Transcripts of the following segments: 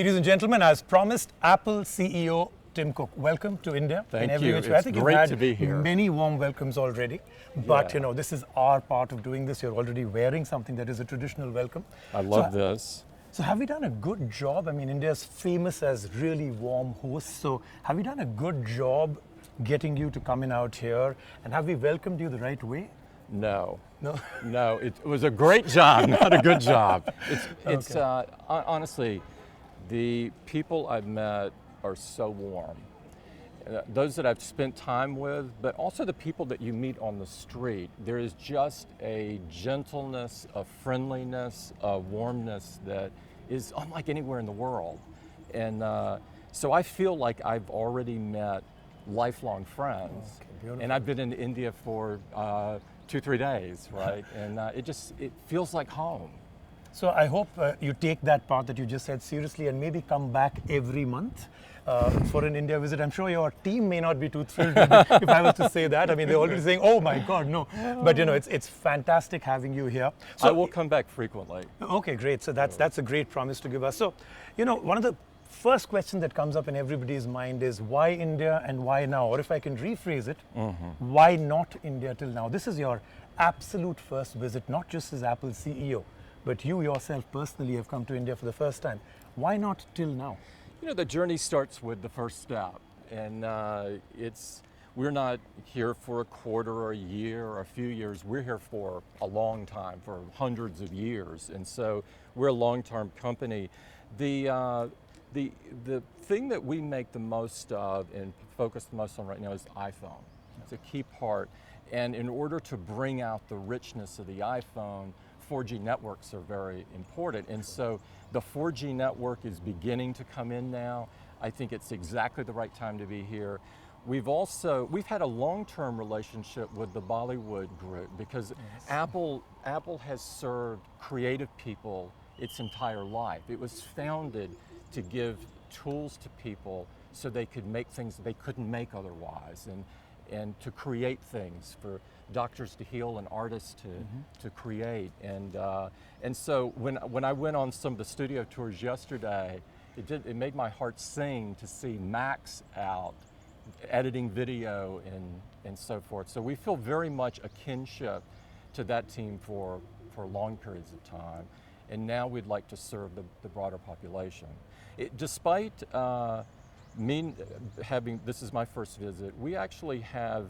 Ladies and gentlemen, as promised, Apple CEO Tim Cook. Welcome to India. Thank you. It's I think great you've to be had here. many warm welcomes already, but Yeah. you know, this is our part of doing this. You're already wearing something that is a traditional welcome. I love this. So have we done a good job? I mean, India's famous as really warm hosts. So have we done a good job getting you to come in out here? And have we welcomed you the right way? No. No? No, it was a great job, not a good job. It's honestly, the people I've met are so warm. Those that I've spent time with, but also the people that you meet on the street. There is just a gentleness, a friendliness, a warmness that is unlike anywhere in the world. And so I feel like I've already met lifelong friends. Beautiful. And I've been in India for 2-3 days, right? And it feels like home. So I hope you take that part that you just said seriously and maybe come back every month for an India visit. I'm sure your team may not be too thrilled if I was to say that. I mean, they're already saying, oh my God, no. But you know, it's fantastic having you here. So, I will come back frequently. Okay, great. So that's a great promise to give us. So, you know, one of the first questions that comes up in everybody's mind is why India and why now? Or if I can rephrase it, why not India till now? This is your absolute first visit, not just as Apple CEO, but you yourself personally have come to India for the first time. Why not till now? You know, the journey starts with the first step, and we're not here for a quarter or a year or a few years. We're here for a long time, for hundreds of years, and so we're a long-term company. The thing that we make the most of and focus the most on right now is iPhone. It's a key part, and in order to bring out the richness of the iPhone, 4G networks are very important, and so the 4G network is beginning to come in now. I think it's exactly the right time to be here. We've had a long-term relationship with the Bollywood group because Apple has served creative people its entire life. It was founded to give tools to people so they could make things they couldn't make otherwise, and to create things for doctors to heal and artists to create. And so when I went on some of the studio tours yesterday, it made my heart sing to see Max out editing video and so forth. So we feel very much a kinship to that team for long periods of time. And now we'd like to serve the broader population. Despite this is my first visit, we actually have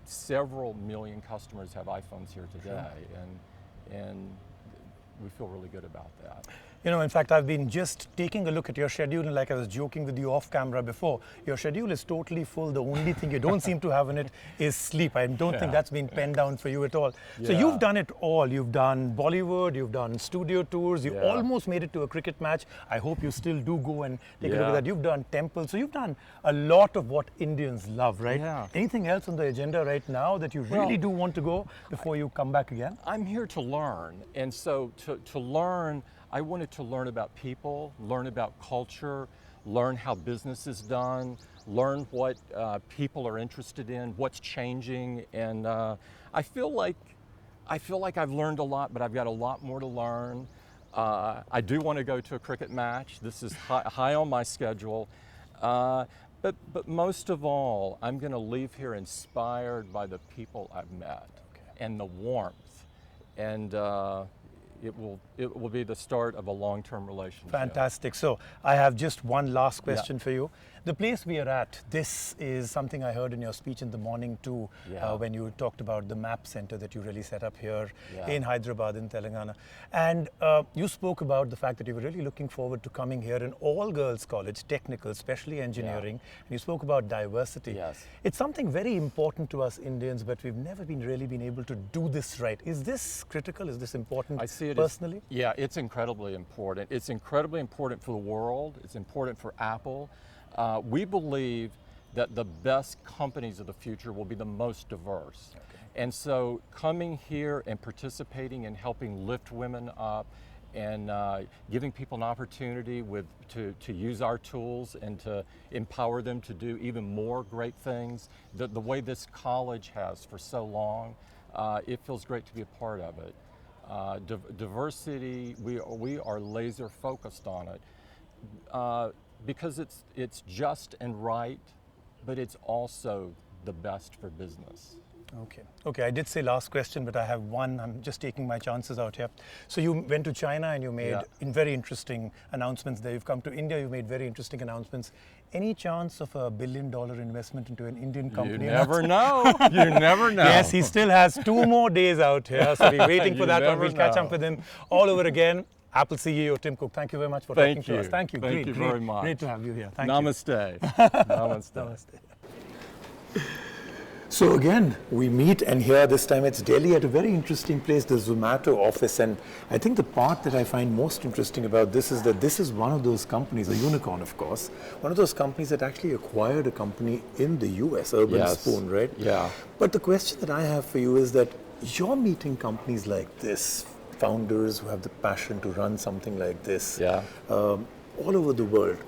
several million customers have iPhones here today, and we feel really good about that. You know, in fact, I've been just taking a look at your schedule, and like I was joking with you off camera before, your schedule is totally full. The only thing you don't seem to have in it is sleep. I don't think that's been penned down for you at all. So you've done it all. You've done Bollywood, you've done studio tours, you almost made it to a cricket match. I hope you still do go and take a look at that. You've done temples, so you've done a lot of what Indians love, right? Yeah. Anything else on the agenda right now that you really do want to go before you come back again? I'm here to learn, and so to learn, I wanted to learn about people, learn about culture, learn how business is done, learn what people are interested in, what's changing, and I feel like I've learned a lot, but I've got a lot more to learn. I do want to go to a cricket match. This is high on my schedule, but most of all, I'm going to leave here inspired by the people I've met and the warmth, and it will be the start of a long-term relationship. Fantastic. So I have just one last question for you. The place we are at, this is something I heard in your speech in the morning too, when you talked about the MAP center that you really set up here in Hyderabad, in Telangana. And you spoke about the fact that you were really looking forward to coming here, an all-girls college, technical, especially engineering. And you spoke about diversity. Yes. It's something very important to us Indians, but we've never really been able to do this right. Is this critical? Is this important? I see it personally? It's incredibly important. It's incredibly important for the world. It's important for Apple. We believe that the best companies of the future will be the most diverse. And so coming here and participating in helping lift women up and giving people an opportunity to use our tools and to empower them to do even more great things, the way this college has for so long, it feels great to be a part of it. Diversity, we are laser focused on it. because it's just and right, but it's also the best for business. Okay, I did say last question, but I have one. I'm just taking my chances out here. So you went to China and you made very interesting announcements there. You've come to India, you've made very interesting announcements. Any chance of $1 billion investment into an Indian company? You never know. You never know. Yes, he still has 2 more days out here, so we're waiting for that one. We'll catch up with him all over again. Apple CEO Tim Cook, thank you very much for talking to us. Thank you. Thank you very much. Great to have you here. Thank Namaste. you. Namaste. Namaste. So again, we meet, and here this time it's Delhi at a very interesting place, the Zomato office. And I think the part that I find most interesting about this is that this is one of those companies, a unicorn of course, one of those companies that actually acquired a company in the US, Urban Spoon, right? Yeah. But the question that I have for you is that you're meeting companies like this, founders who have the passion to run something like this, all over the world.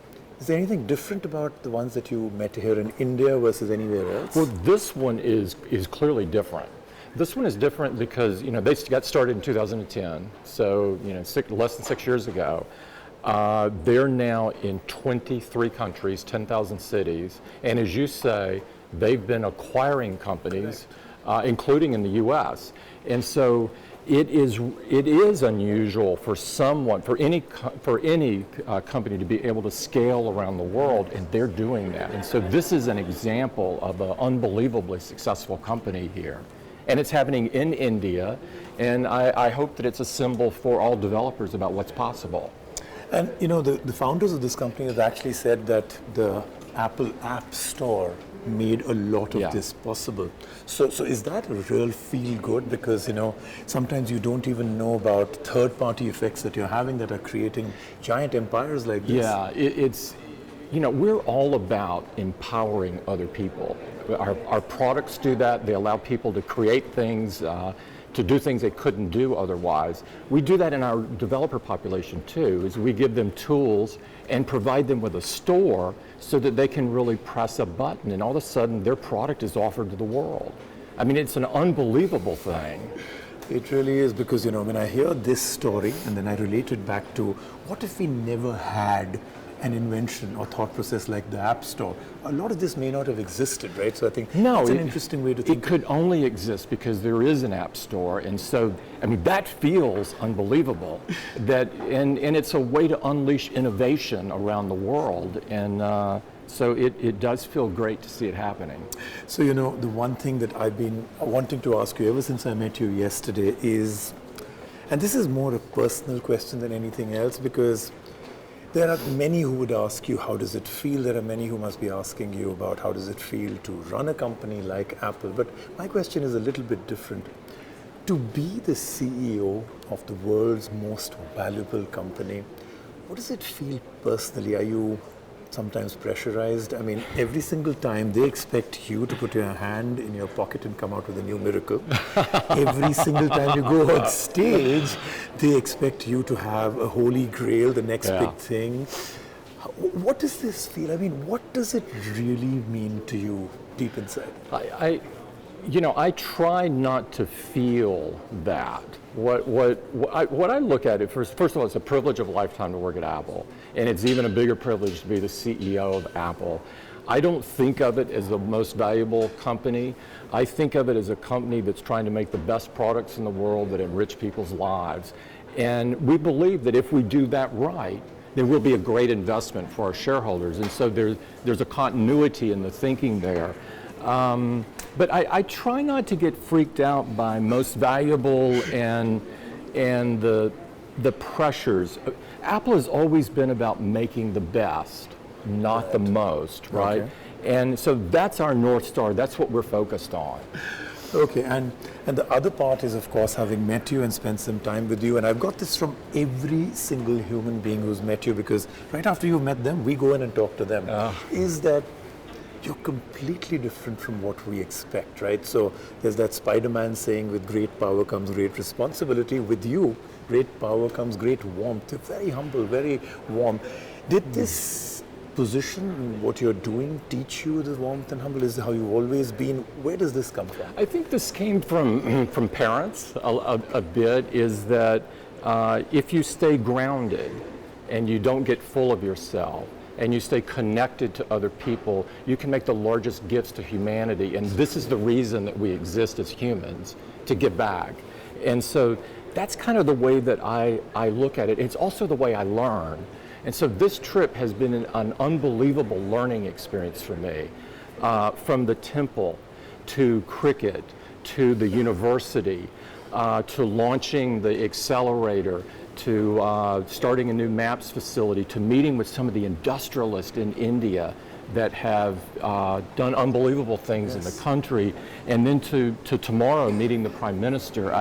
Is there anything different about the ones that you met here in India versus anywhere else? Well, this one is clearly different. This one is different because they got started in 2010, so less than 6 years ago. They're now in 23 countries, 10,000 cities, and as you say, they've been acquiring companies, including in the U.S. And so it is unusual for any company to be able to scale around the world, and they're doing that. And so this is an example of an unbelievably successful company here. And it's happening in India, and I hope that it's a symbol for all developers about what's possible. And the founders of this company have actually said that the Apple App Store made a lot of this possible. So is that a real feel good? Because sometimes you don't even know about third-party effects that you're having that are creating giant empires like this. Yeah, it's we're all about empowering other people. Our products do that. They allow people to create things, to do things they couldn't do otherwise. We do that in our developer population too, is we give them tools and provide them with a store so that they can really press a button and all of a sudden their product is offered to the world. I mean, it's an unbelievable thing. It really is, because when I hear this story and then I relate it back to what if we never had an invention or thought process like the App Store, a lot of this may not have existed, right? So I think it's an interesting way to think. It could only exist because there is an App Store, and so, I mean, that feels unbelievable. And it's a way to unleash innovation around the world, and so it does feel great to see it happening. So, the one thing that I've been wanting to ask you ever since I met you yesterday is, and this is more a personal question than anything else, because there are many who would ask you, how does it feel? There are many who must be asking you about how does it feel to run a company like Apple. But my question is a little bit different. To be the CEO of the world's most valuable company, what does it feel personally? Are you sometimes pressurized? I mean, every single time they expect you to put your hand in your pocket and come out with a new miracle. Every single time you go on stage, they expect you to have a holy grail, the next big thing. What does this feel? I mean, what does it really mean to you deep inside? I try not to feel that. What I look at it, first of all, it's a privilege of a lifetime to work at Apple, and it's even a bigger privilege to be the CEO of Apple. I don't think of it as the most valuable company. I think of it as a company that's trying to make the best products in the world that enrich people's lives. And we believe that if we do that right, then we'll be a great investment for our shareholders. And so there's a continuity in the thinking there. But I try not to get freaked out by most valuable and the pressures. Apple has always been about making the best, not the most, right? Okay. And so that's our North Star. That's what we're focused on. Okay, and the other part is, of course, having met you and spent some time with you, and I've got this from every single human being who's met you, because right after you've met them, we go in and talk to them, is that you're completely different from what we expect, right? So there's that Spider-Man saying, with great power comes great responsibility. With you, great power comes great warmth. You're very humble, very warm. Did this position, what you're doing, teach you the warmth and humble? Is how you've always been? Where does this come from? I think this came from parents a bit, is that if you stay grounded, and you don't get full of yourself, and you stay connected to other people, you can make the largest gifts to humanity. And this is the reason that we exist as humans, to give back. And so that's kind of the way that I look at it. It's also the way I learn. And so this trip has been an unbelievable learning experience for me. From the temple, to cricket, to the university, to launching the accelerator, to starting a new maps facility, to meeting with some of the industrialists in India that have done unbelievable things in the country, and then to tomorrow meeting the Prime Minister.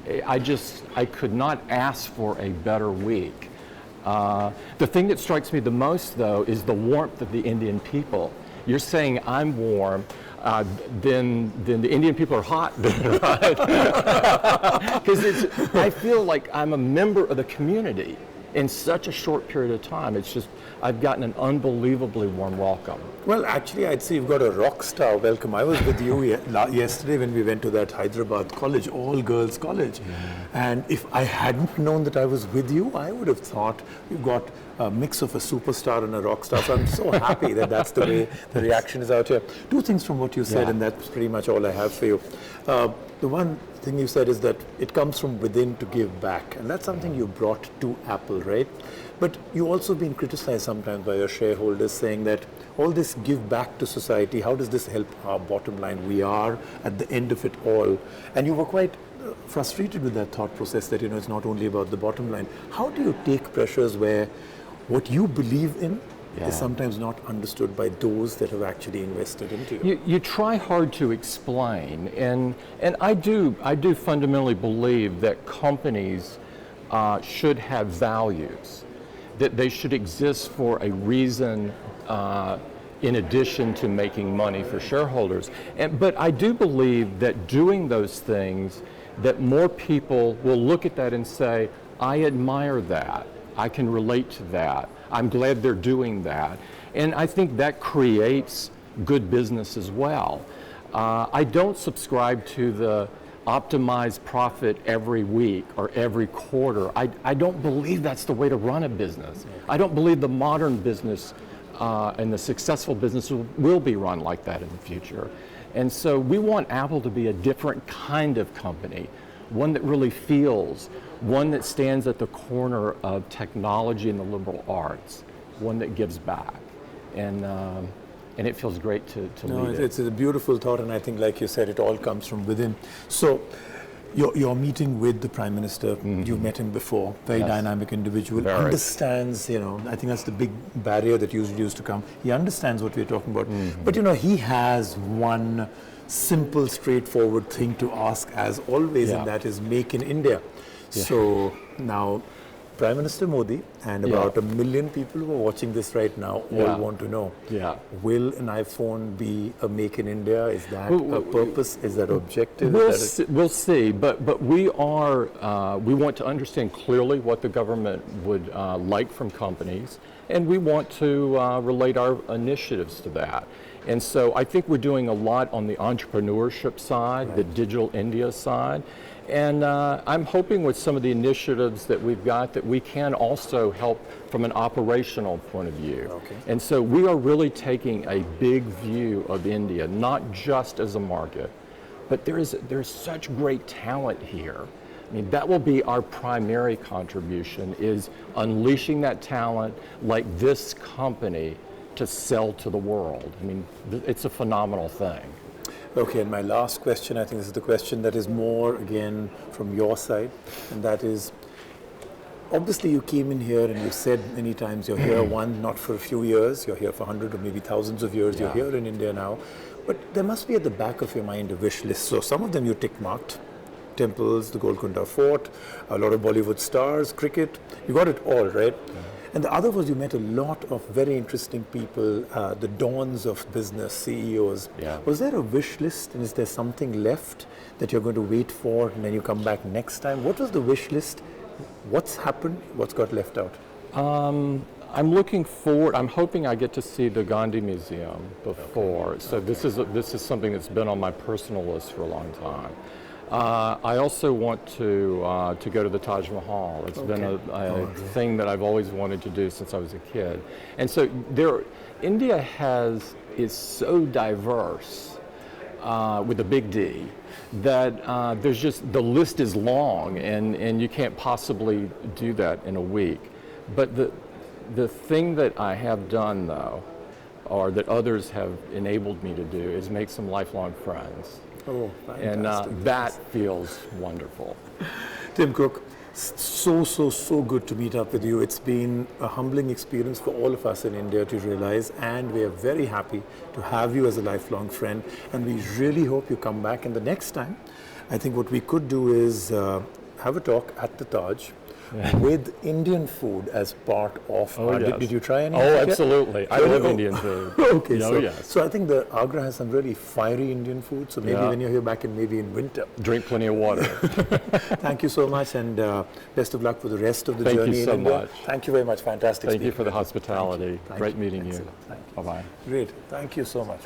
I could not ask for a better week. The thing that strikes me the most, though, is the warmth of the Indian people. You're saying I'm warm, then the Indian people are hot, right? Because I feel like I'm a member of the community in such a short period of time. It's just, I've gotten an unbelievably warm welcome. Well, actually, I'd say you've got a rock star welcome. I was with you yesterday when we went to that Hyderabad college, all-girls college. And if I hadn't known that I was with you, I would have thought you've got a mix of a superstar and a rock star. So I'm so happy that that's the way the reaction is out here. Two things from what you said, and that's pretty much all I have for you. The one thing you said is that it comes from within to give back. And that's something you brought to Apple, right? But you also been criticized sometimes by your shareholders saying that all this give back to society, how does this help our bottom line? We are at the end of it all. And you were quite frustrated with that thought process that, it's not only about the bottom line. How do you take pressures where what you believe in is sometimes not understood by those that have actually invested into you? You try hard to explain, and I do fundamentally believe that companies should have values, that they should exist for a reason in addition to making money for shareholders. But I do believe that doing those things, that more people will look at that and say, I admire that, I can relate to that, I'm glad they're doing that. And I think that creates good business as well. I don't subscribe to the optimize profit every week or every quarter. I don't believe that's the way to run a business. I don't believe the modern business and the successful business will be run like that in the future. And so we want Apple to be a different kind of company, one that really feels, one that stands at the corner of technology and the liberal arts, one that gives back. And it feels great to lead it. It's a beautiful thought, and I think, like you said, it all comes from within. So you're meeting with the Prime Minister. You've met him before. Very dynamic individual. Very. Understands, I think that's the big barrier that usually used to come. He understands what we're talking about. But, he has one simple, straightforward thing to ask, as always, and that is make in India. So now, Prime Minister Modi and about 1 million people who are watching this right now all want to know, will an iPhone be a make in India? Is that a purpose? Is that objective? We'll see, but we want to understand clearly what the government would like from companies, and we want to relate our initiatives to that. And so I think we're doing a lot on the entrepreneurship side, the digital India side. And I'm hoping with some of the initiatives that we've got that we can also help from an operational point of view. And so we are really taking a big view of India, not just as a market, but there's such great talent here. I mean, that will be our primary contribution, is unleashing that talent like this company to sell to the world. I mean, it's a phenomenal thing. Okay, and my last question, I think this is the question that is more, again, from your side, and that is, obviously you came in here and you said many times you're here, not for a few years, you're here for 100 or maybe thousands of years, you're here in India now, but there must be at the back of your mind a wish list. So some of them you tick-marked, temples, the Golconda Fort, a lot of Bollywood stars, cricket, you got it all, right? And the other was you met a lot of very interesting people, the dawns of business, CEOs. Was there a wish list, and is there something left that you're going to wait for and then you come back next time? What was the wish list? What's happened? What's got left out? I'm looking forward. I'm hoping I get to see the Gandhi Museum before. So this is something that's been on my personal list for a long time. I also want to go to the Taj Mahal. It's been a thing that I've always wanted to do since I was a kid. And so India is so diverse with a big D that there's just, the list is long, and you can't possibly do that in a week. But the thing that I have done, though, or that others have enabled me to do, is make some lifelong friends. Oh, fantastic. And that feels wonderful. Tim Cook, so good to meet up with you. It's been a humbling experience for all of us in India to realize, and we are very happy to have you as a lifelong friend, and we really hope you come back. And the next time, I think what we could do is have a talk at the Taj with Indian food as part of our... Yes. Did you try any? Oh, absolutely. I love Indian food. Okay, yes. So I think the Agra has some really fiery Indian food, so maybe when you're here back maybe in winter. Drink plenty of water. Thank you so much, and best of luck for the rest of the journey. Thank you so much. Thank you very much. Fantastic. Thank you for the hospitality. Great meeting you. Thank you. Bye-bye. Great. Thank you so much.